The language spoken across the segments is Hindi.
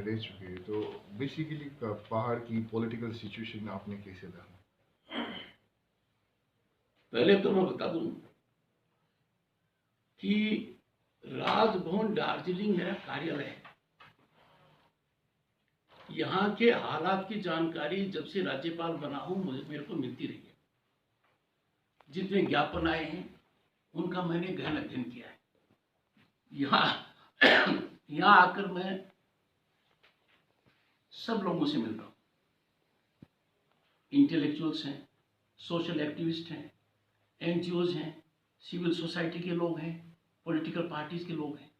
रह चुके हैं, तो बेसिकली पहाड़ की पॉलिटिकल सिचुएशन आपने कैसे देखा? पहले तो मैं बता दूं कि राजभवन दार्जिलिंग मेरा कार्यालय है। यहाँ के हालात की जानकारी जब से राज्यपाल बना हूं मेरे को मिलती रही है। जितने ज्ञापन आए हैं उनका मैंने गहन अध्ययन किया है। यहाँ आकर मैं सब लोगों से मिल रहा हूँ। इंटेलेक्चुअल्स हैं, सोशल एक्टिविस्ट हैं, एनजीओज हैं, सिविल सोसाइटी के लोग हैं, पॉलिटिकल पार्टीज के लोग हैं।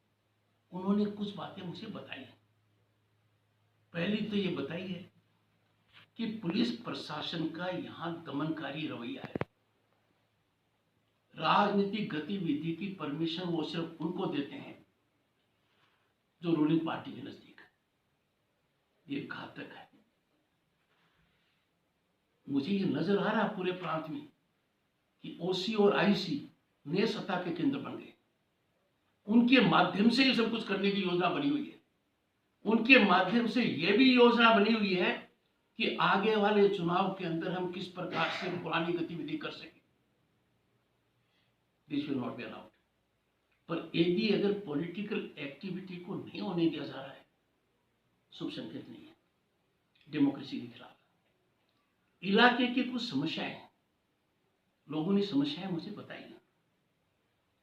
उन्होंने कुछ बातें मुझे बताई हैं। पहली तो ये बताई है कि पुलिस प्रशासन का यहाँ दमनकारी रवैया है। राजनीतिक गतिविधि की परमिशन वो सिर्फ उनको देते हैं जो रूलिंग पार्टी के नजदीक है। ये घातक है। मुझे ये नजर आ रहा है पूरे प्रांत में कि ओसी और आईसी नए सत्ता के केंद्र बन गए। उनके माध्यम से ये सब कुछ करने की योजना बनी हुई है। उनके माध्यम से ये भी योजना बनी हुई है कि आगे वाले चुनाव के अंदर हम किस प्रकार से पुरानी गतिविधि कर सकें। This will not be allowed. पर यदि अगर पॉलिटिकल एक्टिविटी को नहीं होने दिया जा रहा है, शुभ संकेत नहीं है, डेमोक्रेसी के खिलाफ। इलाके की कुछ समस्याएं हैं, लोगों ने समस्याएं मुझे बताई हैं।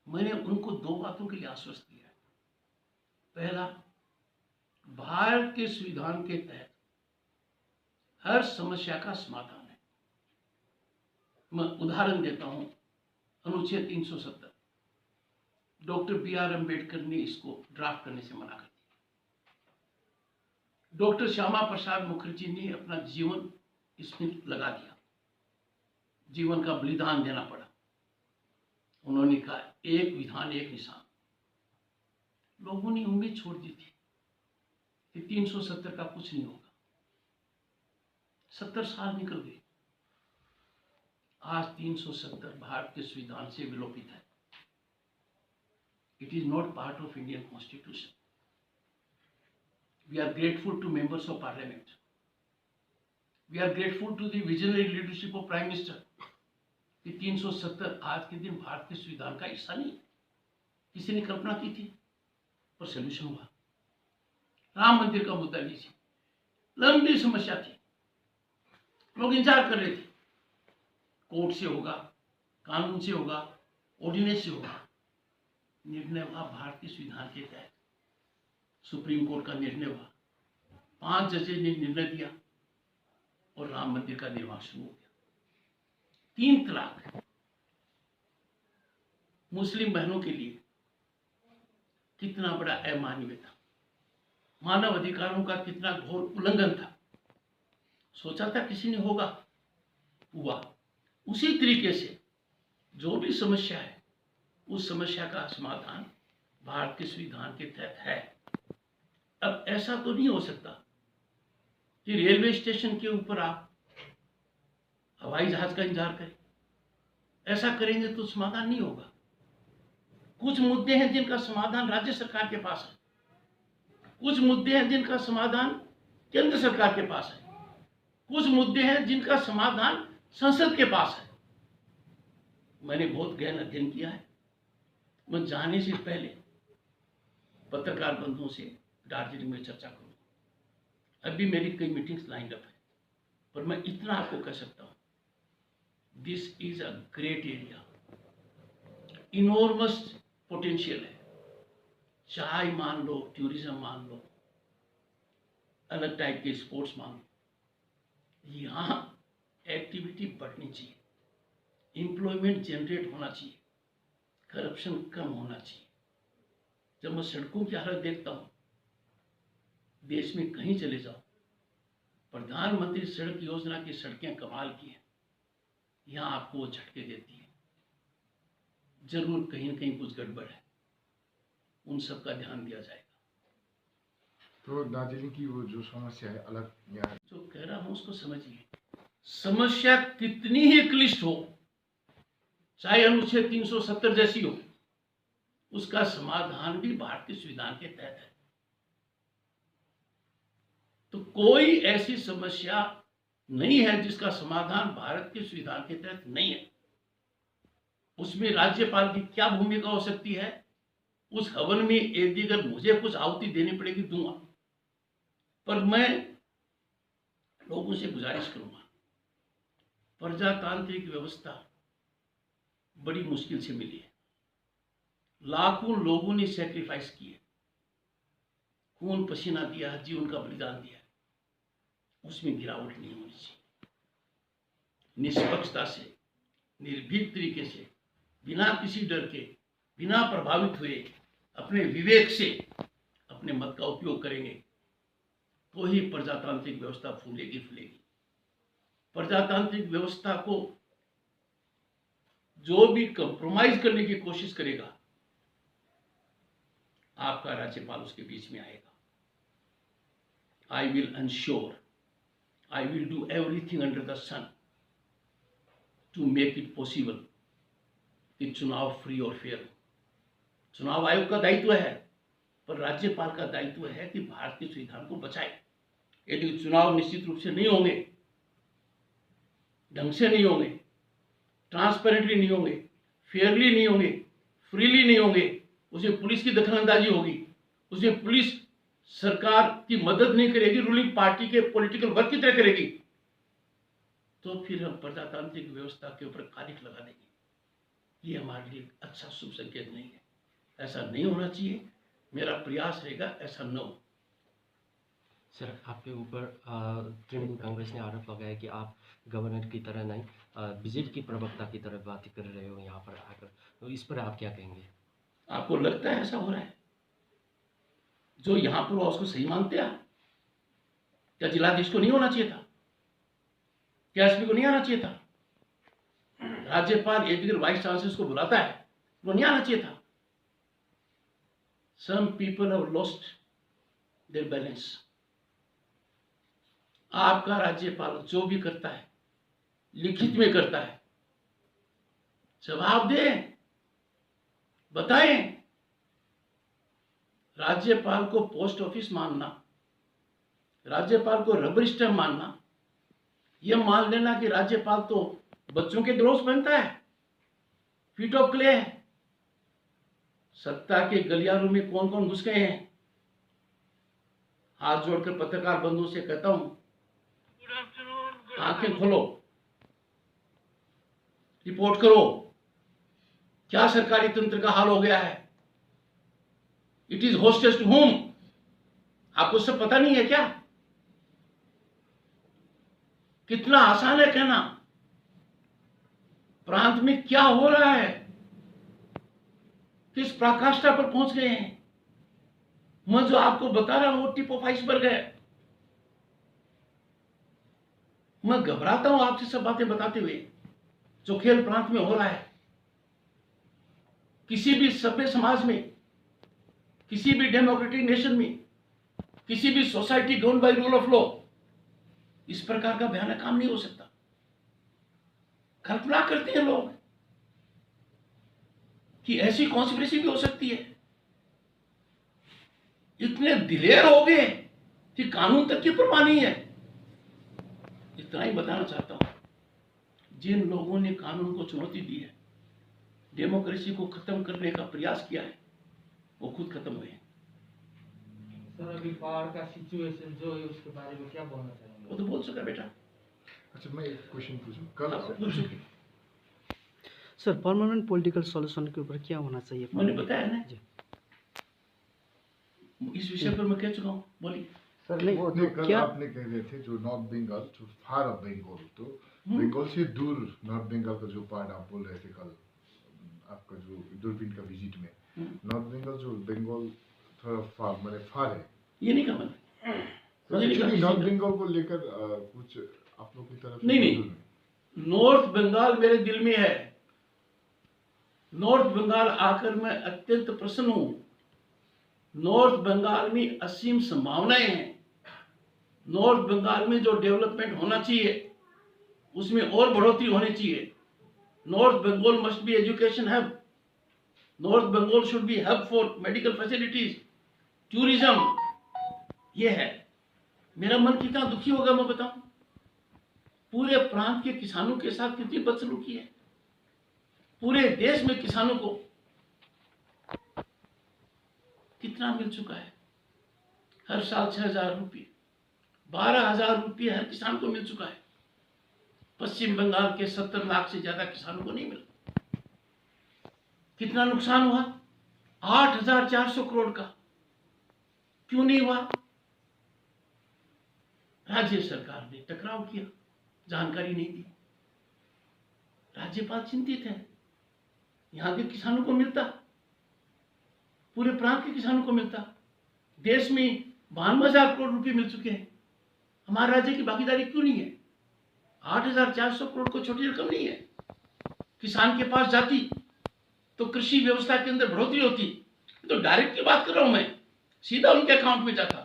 मैंने उनको दो बातों के लिए आश्वस्त किया है। पहला, भारत के संविधान के तहत हर समस्या का समाधान है। मैं उदाहरण देता हूं, अनुच्छेद 370, डॉक्टर बी.आर. अम्बेडकर ने इसको ड्राफ्ट करने से मना कर दिया। डॉक्टर श्यामा प्रसाद मुखर्जी ने अपना जीवन इसमें लगा दिया, जीवन का बलिदान देना पड़ा। उन्होंने कहा एक विधान एक निशान। लोगों ने उम्मीद छोड़ दी थी कि 370 का कुछ नहीं होगा। 70 साल निकल गए। आज 370 भारत के संविधान से विलोपित है। It is not part of Indian constitution. We are grateful to members of parliament. We are grateful to the visionary leadership of prime minister कि 370 आज के दिन भारत के संविधान का हिस्सा नहीं। किसी ने कल्पना की थी, पर सोल्यूशन हुआ। राम मंदिर का मुद्दा लीजिए, लंबी समस्या थी, लोग इंतजार कर रहे थे, कोर्ट से होगा, कानून से होगा, ऑर्डिनेंस से होगा। निर्णय हुआ भारत के संविधान के तहत। सुप्रीम कोर्ट का निर्णय हुआ, 5 जजेज ने निर्णय दिया और राम मंदिर का निर्माण शुरू हो गया। 3 तलाक मुस्लिम बहनों के लिए कितना बड़ा अमानवीय था, मानव अधिकारों का कितना घोर उल्लंघन था। सोचा था किसी ने होगा, हुआ। उसी तरीके से जो भी समस्या है, उस समस्या का समाधान भारत के संविधान के तहत है। अब ऐसा तो नहीं हो सकता कि रेलवे स्टेशन के ऊपर आप हवाई जहाज का इंतजार करें। ऐसा करेंगे तो समाधान नहीं होगा। कुछ मुद्दे हैं जिनका समाधान राज्य सरकार के पास है, कुछ मुद्दे हैं जिनका समाधान केंद्र सरकार के पास है, कुछ मुद्दे हैं जिनका समाधान संसद के पास है। मैंने बहुत गहन अध्ययन किया है। मैं जाने से पहले पत्रकार बंधुओं से दार्जिलिंग में चर्चा करूंगा। अभी मेरी कई मीटिंग्स लाइन अप है, पर मैं इतना आपको कह सकता हूं, this is a great area, enormous potential है। चाय मान लो, टूरिज्म मान लो, अलग टाइप के स्पोर्ट्स मान लो, यहाँ एक्टिविटी बढ़नी चाहिए, एम्प्लॉयमेंट जनरेट होना चाहिए, करप्शन कम होना चाहिए। जब मैं सड़कों की हालत देखता हूँ, देश में कहीं चले जाओ, प्रधानमंत्री सड़क योजना की सड़कें कमाल की हैं, यहाँ आपको वो झटके देती है। जरूर कहीं न कहीं कुछ गड़बड़ है, उन सब का ध्यान दिया जाएगा। तो दार्जिलिंग की वो जो समस्या है अलग, या जो कह रहा हूं उसको समझिए। समस्या कितनी ही क्लिष्ट हो, चाहे अनुच्छेद 370 जैसी हो, उसका समाधान भी भारत के संविधान के तहत है। तो कोई ऐसी समस्या नहीं है जिसका समाधान भारत के संविधान के तहत नहीं है। उसमें राज्यपाल की क्या भूमिका हो सकती है? उस हवन में यदि अगर मुझे कुछ आहुति देनी पड़ेगी दूंगा, पर मैं लोगों से गुजारिश करूंगा, प्रजातांत्रिक व्यवस्था बड़ी मुश्किल से मिली है। लाखों लोगों ने सैक्रिफाइस किए, खून पसीना दिया, जीवन का बलिदान दिया, उसमें गिरावट नहीं होनी चाहिए। निष्पक्षता से, निर्भीक तरीके से, बिना किसी डर के, बिना प्रभावित हुए, अपने विवेक से अपने मत का उपयोग करेंगे तो ही प्रजातांत्रिक व्यवस्था फूलेगी फूलेगी। प्रजातांत्रिक व्यवस्था को जो भी कंप्रोमाइज करने की कोशिश करेगा, आपका राज्यपाल उसके बीच में आएगा। I will ensure, I will do everything under the sun to make it possible कि चुनाव फ्री और फेयर हो। चुनाव आयोग का दायित्व है, पर राज्यपाल का दायित्व है कि भारत के संविधान को बचाए। यदि चुनाव निश्चित रूप से नहीं होंगे, ढंग से नहीं होंगे, ट्रांसपेरेंटली नहीं होंगे, फेयरली नहीं होंगे, फ्रीली नहीं होंगे, उसमें पुलिस की दखलंदाजी होगी, उसमें पुलिस सरकार की मदद नहीं करेगी, रूलिंग पार्टी के पॉलिटिकल वर्क की तरह करेगी, तो फिर हम प्रजातांत्रिक व्यवस्था के ऊपर कालिख लगा देंगे। ये हमारे लिए अच्छा शुभ संकेत नहीं है। ऐसा नहीं होना चाहिए। मेरा प्रयास रहेगा ऐसा न हो। सर, आपके ऊपर तृणमूल कांग्रेस ने आरोप लगाया कि आप गवर्नर की तरह नहीं, बीजेपी की प्रवक्ता की तरह बातें कर रहे हो यहाँ पर आकर, तो इस पर आप क्या कहेंगे? आपको लगता है ऐसा हो रहा है? जो यहाँ पर हुआ उसको सही मानते हैं? क्या जिलाधीश को नहीं होना चाहिए था? क्या एसपी को नहीं आना चाहिए था? राज्यपाल एक वाइस चांसलर को बुलाता है, वो नहीं आना चाहिए था? Some people have lost their balance. आपका राज्यपाल जो भी करता है लिखित में करता है, जवाब दें, बताएं। राज्यपाल को पोस्ट ऑफिस मानना, राज्यपाल को रबर स्टैम्प मानना, यह मान लेना कि राज्यपाल तो बच्चों के दोस्त बनता है, फीट ऑफ क्ले है। सत्ता के गलियारों में कौन कौन घुस गए हैं? हाथ जोड़कर पत्रकार बंधुओं से कहता हूं, आंखें खोलो, रिपोर्ट करो, क्या सरकारी तंत्र का हाल हो गया है? It is hostage to home? आपको सब पता नहीं है क्या? कितना आसान है कहना, प्रांत में क्या हो रहा है, किस पराकाष्ठा पर पहुंच गए हैं। मैं जो आपको बता रहा हूं वो टिप ऑफ आइसबर्ग है। मैं घबराता हूं आपसे सब बातें बताते हुए, जो खेल प्रांत में हो रहा है। किसी भी सभ्य समाज में, किसी भी डेमोक्रेटिक नेशन में, किसी भी society govern by rule of law इस प्रकार का भयानक काम नहीं हो सकता। कल्पना करते हैं लोग कि ऐसी कॉन्स्पिरेसी भी हो सकती है। इतने दिलेर हो गए कि कानून तक की परवाह नहीं है। इतना ही बताना चाहता हूं, जिन लोगों ने कानून को चुनौती दी है, डेमोक्रेसी को खत्म करने का प्रयास किया है, वो खुद खत्म हुए हैं। सर, अभी बाढ़ का सिचुएशन जो है उसके बारे में क्या बोलना चाहेंगे? वो तो बोल सका बेटा। अच्छा, मैं एक क्वेश्चन पूछूं। कल पूछो। सर, परमानेंट पॉलिटिकल सॉल्यूशन के ऊपर क्या होना चाहिए? मैंने बताया ना जी। इस विषय पर मैं कह चुका हूँ, बोलिए। सर, नहीं, वो तो कल क्या- आपने कह रहे थे जो नॉर्थ बंगाल, जो फार ऑफ बंगाल, तो बंगाल से दूर नॉर्थ बंगाल का जो पार्ट आप बोल रहे थे कल आपका जो दूरबीन का विजिट में, नॉर्थ बंगाल जो बंगाल थोड़ा फार मैंने फार है, ये नहीं कहा मैंने। एक्चुअली नॉर्थ बंगाल को लेकर कुछ आप लोग की तरफ नहीं। नॉर्थ बंगाल मेरे दिल में है। नॉर्थ बंगाल आकर मैं अत्यंत प्रसन्न हूं। नॉर्थ बंगाल में असीम संभावनाएं हैं। नॉर्थ बंगाल में जो डेवलपमेंट होना चाहिए उसमें और बढ़ोतरी होनी चाहिए। North Bengal must be education hub. North Bengal should be hub for medical facilities, tourism. ये है मेरा मन कितना दुखी होगा मैं बताऊं। पूरे प्रांत के किसानों के साथ कितनी बदसलूकी है। पूरे देश में किसानों को कितना मिल चुका है। हर साल 6,000 रुपये, 12,000 रुपये हर किसान को मिल चुका है। पश्चिम बंगाल के 70 लाख से ज्यादा किसानों को नहीं मिला। कितना नुकसान हुआ? 8,400 करोड़ का। क्यों नहीं हुआ? राज्य सरकार ने टकराव किया, जानकारी नहीं दी। राज्यपाल चिंतित है। यहां के किसानों को मिलता, पूरे प्रांत के किसानों को मिलता। देश में 52,000 करोड़ रुपए मिल चुके हैं। हमारे राज्य की भागीदारी क्यों नहीं है? 8,400 करोड़ को छोटी रकम नहीं है। किसान के पास जाती तो कृषि व्यवस्था के अंदर बढ़ोतरी होती। तो डायरेक्ट की बात कर रहा हूं मैं, सीधा उनके अकाउंट में जाता,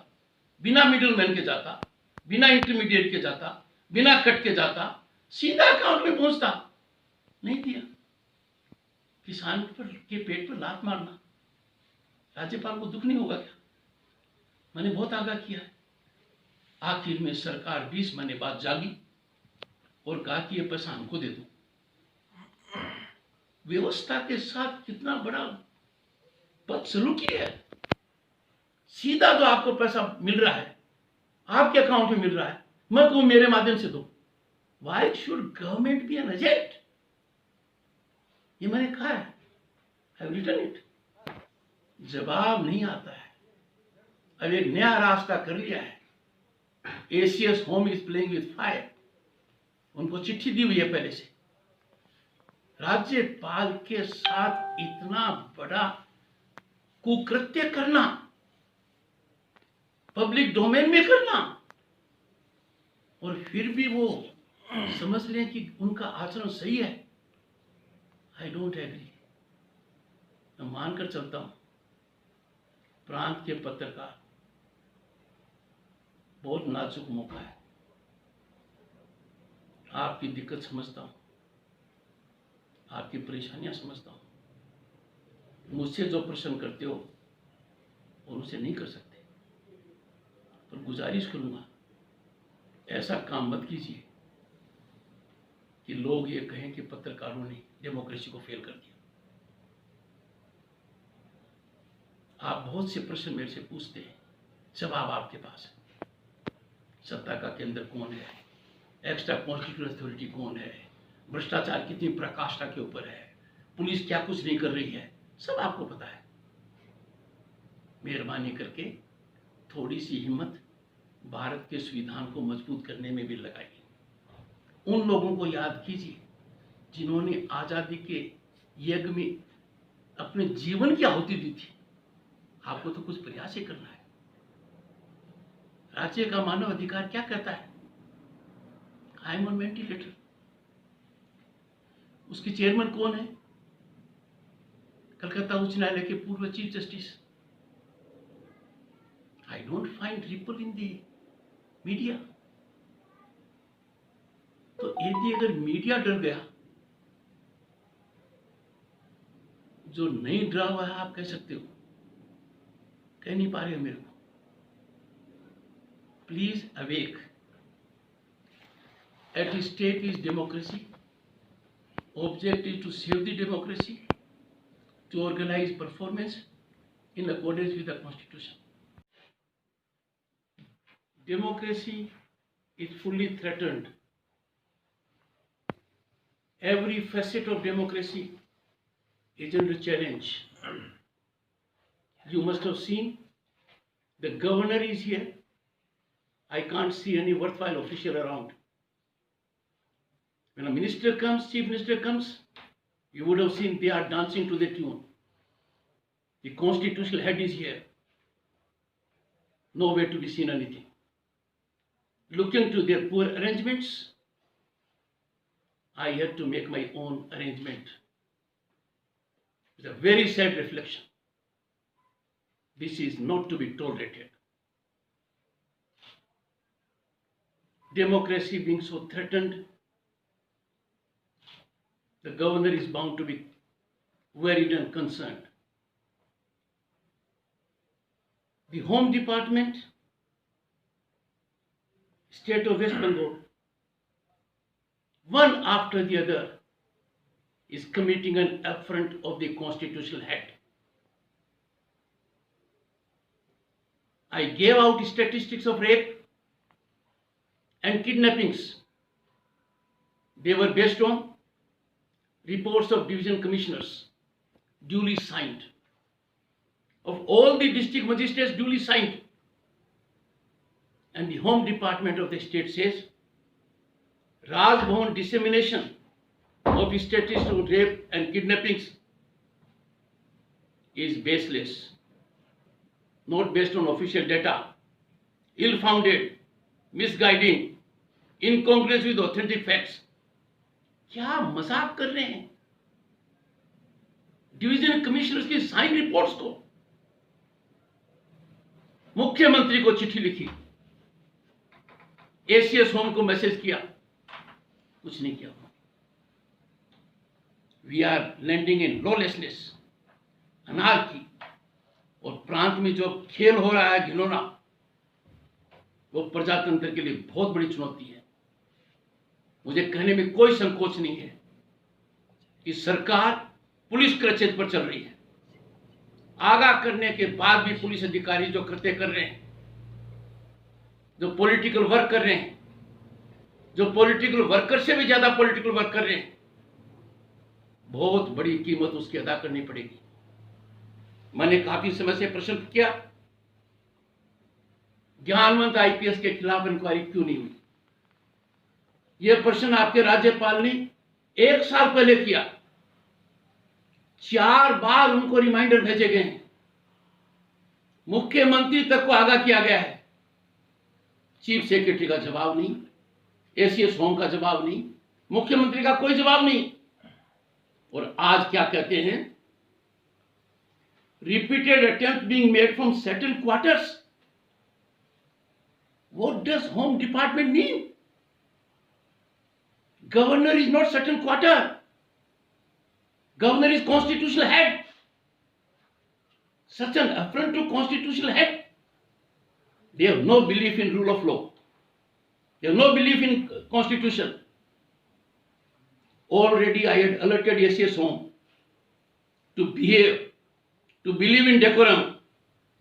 बिना मिडिल मैन के जाता, बिना इंटरमीडिएट के जाता, बिना कट के जाता, सीधा अकाउंट में पहुंचता। नहीं दिया। किसान के पेट पर लात मारना, राज्यपाल को दुख नहीं होगा क्या? मैंने बहुत आगाह किया है। आखिर में सरकार 20 महीने बाद जागी और कहा कि ये पैसा हमको दे दो। व्यवस्था के साथ कितना बड़ा बदसलूकी है। सीधा तो आपको पैसा मिल रहा है, आपके अकाउंट में मिल रहा है, मैं कहूं मेरे माध्यम से दो। Why should government be an agent? ये मैंने कहा है, आई हैव रिटन इट। जवाब नहीं आता है। अब एक नया रास्ता कर लिया है। ACS home is playing with fire. उनको चिट्ठी दी हुई है पहले से। राज्यपाल के साथ इतना बड़ा कुकृत्य करना, पब्लिक डोमेन में करना, और फिर भी वो समझ लें कि उनका आचरण सही है। I don't agree. मैं मानकर चलता हूं प्रांत के पत्रकार बहुत नाजुक मौका है। आपकी दिक्कत समझता हूं, आपकी परेशानियां समझता हूं। मुझसे जो प्रश्न करते हो और उसे नहीं कर सकते, पर गुजारिश करूंगा ऐसा काम मत कीजिए कि लोग ये कहें कि पत्रकारों ने डेमोक्रेसी को फेल कर दिया। आप बहुत से प्रश्न मेरे से पूछते हैं, जवाब आपके पास है। सत्ता का केंद्र कौन है, एक्स्ट्रा कॉन्स्टिट्यूशनल अथॉरिटी कौन है, भ्रष्टाचार कितनी प्रकाष्ठा के ऊपर है, पुलिस क्या कुछ नहीं कर रही है, सब आपको पता है। मेहरबानी करके थोड़ी सी हिम्मत भारत के संविधान को मजबूत करने में भी लगाइए। उन लोगों को याद कीजिए जिन्होंने आजादी के यज्ञ में अपने जीवन की आहुति दी थी। आपको तो कुछ प्रयास ही करना है। राज्य का मानव अधिकार क्या कहता है? I am on ventilator. उसकी चेयरमैन कौन है? कलकत्ता उच्च न्यायालय के पूर्व chief justice. I don't find ripple in the media. तो यदि अगर मीडिया डर गया, जो नहीं डरा हुआ है आप कह सकते हो, कह नहीं पा रहे हो मेरे को। Please awake. At stake is democracy. Object is to save the democracy, to organize performance in accordance with the Constitution. Democracy is fully threatened. Every facet of democracy is under challenge. You must have seen the governor is here. I can't see any worthwhile official around. When a minister comes, chief minister comes, you would have seen they are dancing to the tune. The constitutional head is here. Nowhere to be seen anything. Looking to their poor arrangements, I had to make my own arrangement. It's a very sad reflection. This is not to be tolerated. Democracy being so threatened, the governor is bound to be worried and concerned. The Home Department state of West Bengal, one after the other, is committing an affront of the constitutional head. I gave out statistics of rape and kidnappings. They were based on reports of division commissioners, duly signed, of all the district magistrates, duly signed. And the Home Department of the state says Raj Bhavan dissemination of statistics on rape and kidnappings is baseless, not based on official data, ill-founded, misguiding, incongruous with authentic facts. क्या मजाक कर रहे हैं? डिवीजन कमिश्नर्स की साइन रिपोर्ट्स को मुख्यमंत्री को चिट्ठी लिखी, एसीएस होम को मैसेज किया, कुछ नहीं किया। We are landing in lawlessness, anarchy, और प्रांत में जो खेल हो रहा है घिनौना, वो प्रजातंत्र के लिए बहुत बड़ी चुनौती है। मुझे कहने में कोई संकोच नहीं है कि सरकार पुलिस क्रचेज पर चल रही है। आगाह करने के बाद भी पुलिस अधिकारी जो कृत्य कर रहे हैं, जो पॉलिटिकल वर्क कर रहे हैं, जो पॉलिटिकल वर्कर से भी ज्यादा पॉलिटिकल वर्क कर रहे हैं, बहुत बड़ी कीमत उसकी अदा करनी पड़ेगी। मैंने काफी समय से प्रश्न किया, ज्ञानवंत आईपीएस के खिलाफ इंक्वायरी क्यों नहीं हुई? यह प्रश्न आपके राज्यपाल ने 1 साल पहले किया। 4 बार उनको रिमाइंडर भेजे गए हैं, मुख्यमंत्री तक को आगाह किया गया है। चीफ सेक्रेटरी का जवाब नहीं, एसीएस होम का जवाब नहीं, मुख्यमंत्री का कोई जवाब नहीं। और आज क्या कहते हैं? Repeated attempt being made from settle quarters. What does home department mean? Governor is not certain quarter. Governor is constitutional head. Such an affront to constitutional head. They have no belief in rule of law. They have no belief in constitution. Already I had alerted SCS Home to behave, to believe in decorum,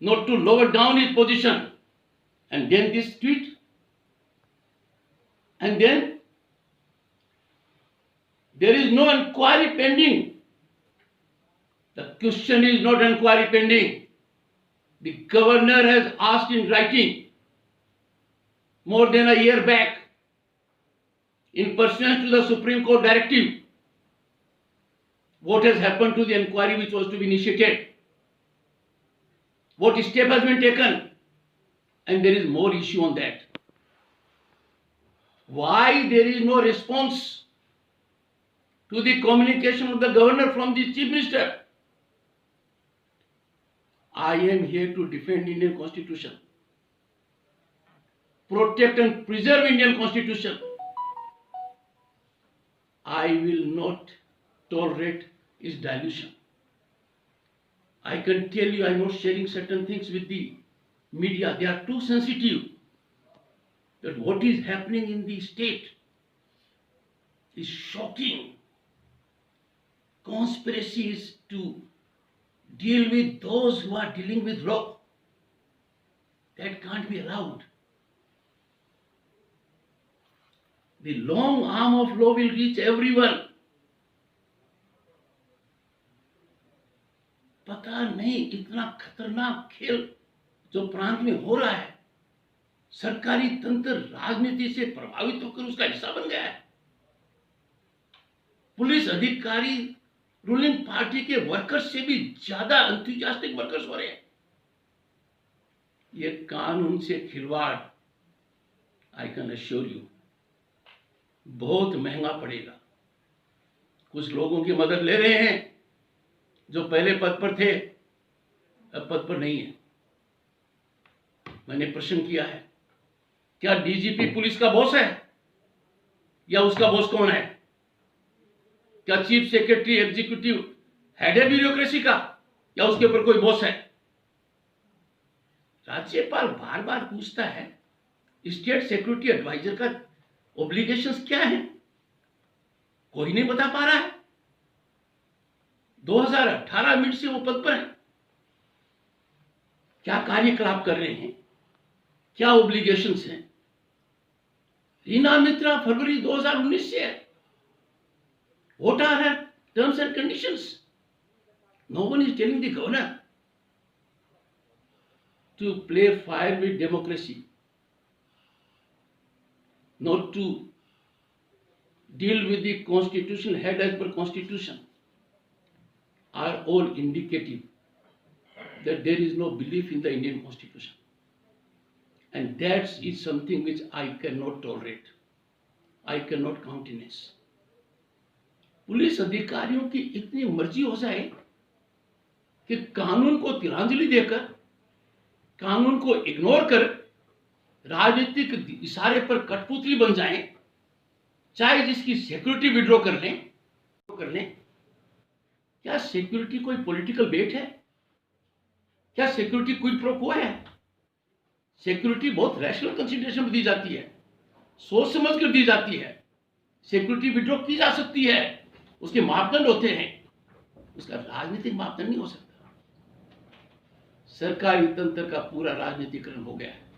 not to lower down his position. And then this tweet. And then there is no inquiry pending. The question is not inquiry pending. The governor has asked in writing more than a year back, in pursuance to the Supreme Court directive, what has happened to the inquiry which was to be initiated, what step has been taken, and there is more issue on that. Why there is no response to the communication of the governor from the chief minister? I am here to defend Indian Constitution, protect and preserve Indian Constitution. I will not tolerate its dilution. I can tell you I am not sharing certain things with the media. They are too sensitive. That what is happening in the state is shocking. Conspiracies to deal with those who are dealing with law, that can't be allowed. The long arm of law will reach everyone. पता नहीं इतना खतरनाक खेल जो प्रांत में हो रहा है, सरकारी तंत्र राजनीति से प्रभावित होकर उसका हिस्सा बन गया है। पुलिस अधिकारी रूलिंग पार्टी के वर्कर्स से भी ज्यादा एंथुसियास्टिक वर्कर्स हो रहे हैं। ये कानून से खिलवाड़, आई कैन अश्योर यू, बहुत महंगा पड़ेगा। कुछ लोगों की मदद ले रहे हैं जो पहले पद पर थे, अब पद पर नहीं है। मैंने प्रश्न किया है, क्या डीजीपी पुलिस का बॉस है या उसका बॉस कौन है? क्या चीफ सेक्रेटरी एग्जीक्यूटिव हेड है ब्यूरोक्रेसी का या उसके ऊपर कोई बॉस है? राज्यपाल बार बार पूछता है स्टेट सिक्योरिटी एडवाइजर का ऑब्लिगेशंस क्या है? कोई नहीं बता पा रहा है। 2018 मिनट से वो पद पर है। क्या कार्यकलाप कर रहे हैं, क्या ऑब्लिगेशंस हैं? रीना मित्रा फरवरी 2019 से है। What are her terms and conditions? No one is telling the governor to play fire with democracy, not to deal with the constitutional head as per constitution, are all indicative that there is no belief in the Indian constitution. And that is something which I cannot tolerate. I cannot countenance. Police अधिकारियों की इतनी मर्जी हो जाए कि कानून को तिलांजलि देकर, कानून को इग्नोर कर राजनीतिक इशारे पर कठपुतली बन जाएं, चाहे जिसकी सिक्योरिटी विड्रॉ कर लें। क्या सिक्योरिटी कोई पॉलिटिकल बेट है? क्या सिक्योरिटी क्विड प्रो क्वो है? सिक्योरिटी बहुत रैशनल कंसिडरेशन में दी जाती है, सोच समझ कर दी जाती है। सिक्योरिटी विड्रॉ की जा सकती है, उसके मापदंड होते हैं, उसका राजनीतिक मापदंड नहीं हो सकता। सरकारी तंत्र का पूरा राजनीतिकरण हो गया है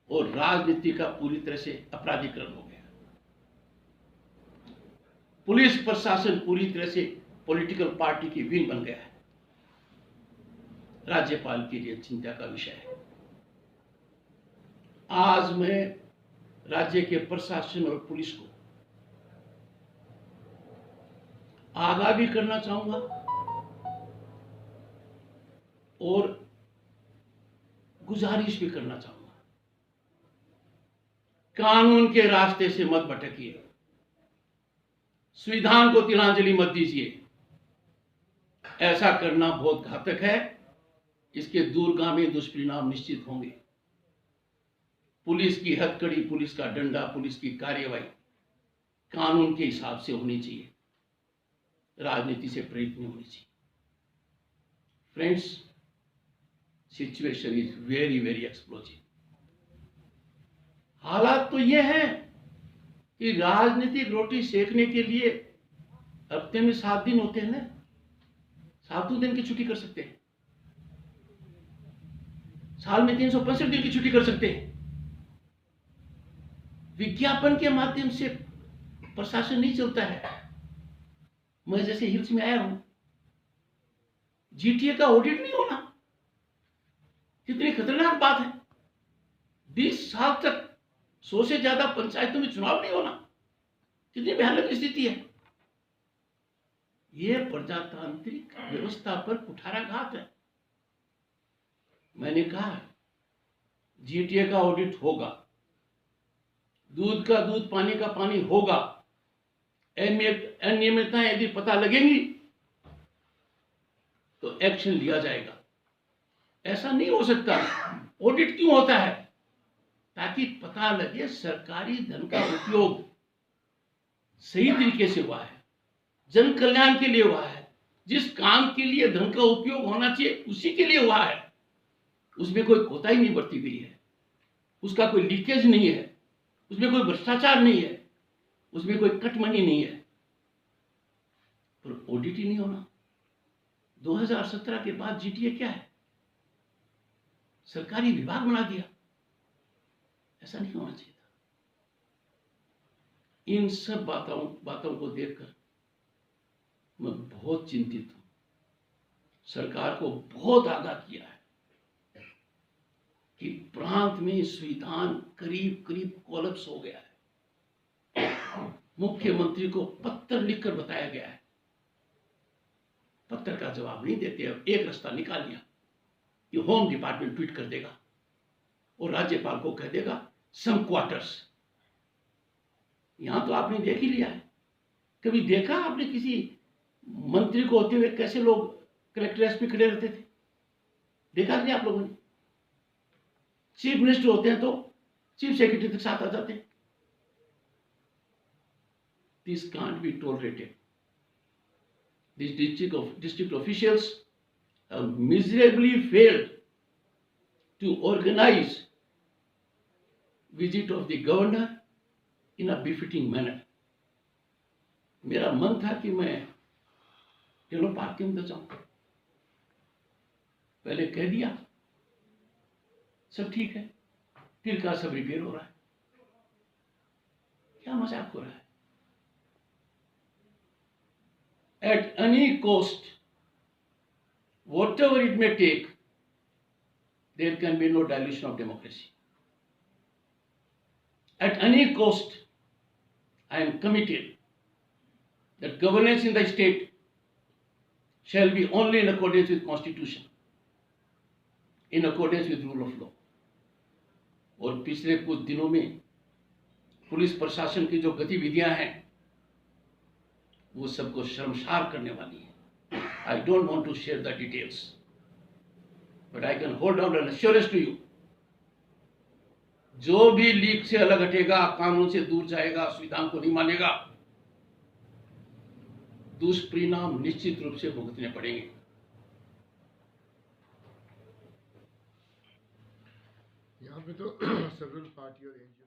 और राजनीति का पूरी तरह से अपराधीकरण हो गया। पुलिस प्रशासन पूरी तरह से पॉलिटिकल पार्टी की विंग बन गया है। राज्यपाल के लिए चिंता का विषय है। आज मैं राज्य के प्रशासन और पुलिस को आगाह भी करना चाहूंगा और गुजारिश भी करना चाहूंगा, कानून के रास्ते से मत भटकिए, संविधान को तिलांजलि मत दीजिए। ऐसा करना बहुत घातक है, इसके दूरगामी दुष्परिणाम निश्चित होंगे। पुलिस की हथकड़ी, पुलिस का डंडा, पुलिस की कार्यवाही कानून के हिसाब से होनी चाहिए, राजनीति से प्रेरित नहीं होनी चाहिए। Friends, situation is very very explosive. हालात तो यह है कि राजनीतिक रोटी सेकने के लिए हफ्ते में 7 दिन होते हैं ना, 7 दिन की छुट्टी कर सकते हैं, साल में 365 दिन की छुट्टी कर सकते हैं। विज्ञापन के माध्यम से प्रशासन नहीं चलता है। मैं जैसे हिल्स में आया हूं, जीटीए का ऑडिट नहीं होना कितनी खतरनाक बात है। 20 साल तक 100 से ज्यादा पंचायतों में चुनाव नहीं होना कितनी भयानक स्थिति है। यह प्रजातांत्रिक व्यवस्था पर कुठाराघात है। मैंने कहा जीटीए का ऑडिट होगा, दूध का दूध, पानी का पानी होगा। अनियमितताएं यदि पता लगेंगी तो एक्शन लिया जाएगा। ऐसा नहीं हो सकता। ऑडिट क्यों होता है? ताकि पता लगे सरकारी धन का उपयोग सही तरीके से हुआ है, जन कल्याण के लिए हुआ है, जिस काम के लिए धन का उपयोग होना चाहिए उसी के लिए हुआ है, उसमें कोई कोताही नहीं बरती गई है, उसका कोई लीकेज नहीं है, उसमें कोई भ्रष्टाचार नहीं है, उसमें कोई कटमनी नहीं है। पर ऑडिट ही नहीं होना। 2017 के बाद जीटीए क्या है? सरकारी विभाग बना दिया। ऐसा नहीं होना चाहिए था। इन सब बातों को देखकर मैं बहुत चिंतित हूं। सरकार को बहुत आगाह किया है कि प्रांत में संविधान करीब करीब कोलैप्स हो गया है। मुख्यमंत्री को पत्र लिखकर बताया गया है, पत्र का जवाब नहीं देते। अब एक रास्ता निकाल लिया कि होम डिपार्टमेंट ट्वीट कर देगा और राज्यपाल को कह देगा सम क्वार्टर्स। यहां तो आपने देख ही लिया है। कभी देखा आपने किसी मंत्री को होते हुए कैसे लोग कलेक्टर एसपी खड़े रहते थे? देखा नहीं आप लोगों ने? चीफ मिनिस्टर होते हैं तो चीफ सेक्रेटरी के साथ आ जाते हैं। This can't be tolerated. These district officials have miserably failed to organize visit of the governor in a befitting manner. मेरा मन था कि मैं टेलो पार्क के अंदर जाऊं, पहले कह दिया सब ठीक है, फिर कहा सब रिपेयर हो रहा है। क्या मजाक हो रहा है? At any cost, whatever it may take, there can be no dilution of democracy. At any cost, I am committed that governance in the state shall be only in accordance with Constitution, in accordance with rule of law. और पिछले कुछ दिनों में पुलिस प्रशासन की जो गतिविधियां हैं वो सबको शर्मसार करने वाली है। I don't want to share the details, but I can hold out an assurance to you. जो भी लीग से अलग हटेगा, कानून से दूर जाएगा, संविधान को नहीं मानेगा, दुष्परिणाम निश्चित रूप से भुगतने पड़ेंगे। यहाँ पे तो सेवरल पार्टी और एनजीओ